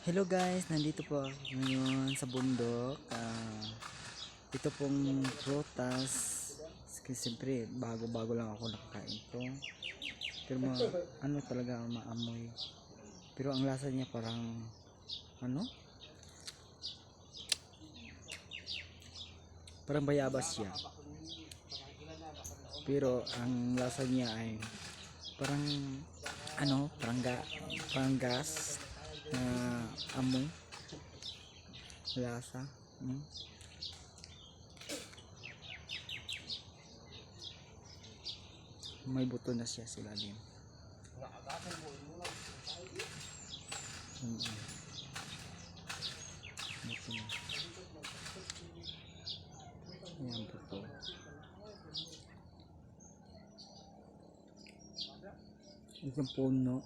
Hello guys, nandito po ako ngayon sa bundok. Ito pong prutas. Siyempre, bago-bago lang ako nakakain ito. Pero ano talaga maamoy. Pero ang lasa niya parang ano? Parang bayabas siya. Pero ang lasa niya ay parang ano, parang gas na amoy lasa. May buto na siya sila din. Buto na. Ayan, buto. Itong puno.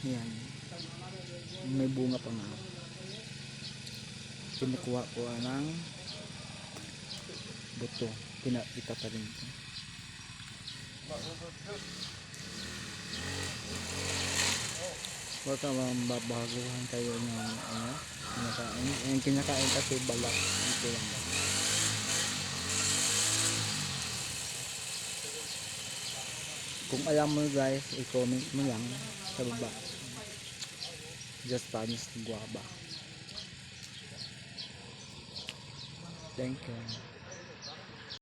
Ayan. May bunga pa nga. Kinukuha ko ng buto. Pinakita pa rin ito. Baka mababaguhan tayo ng ano, kinakain. Yung kinakain kasi balak. Ito lang. Kung alam mo guys, i-comment mo lang sa baba. Just Spanish guava. Thank you.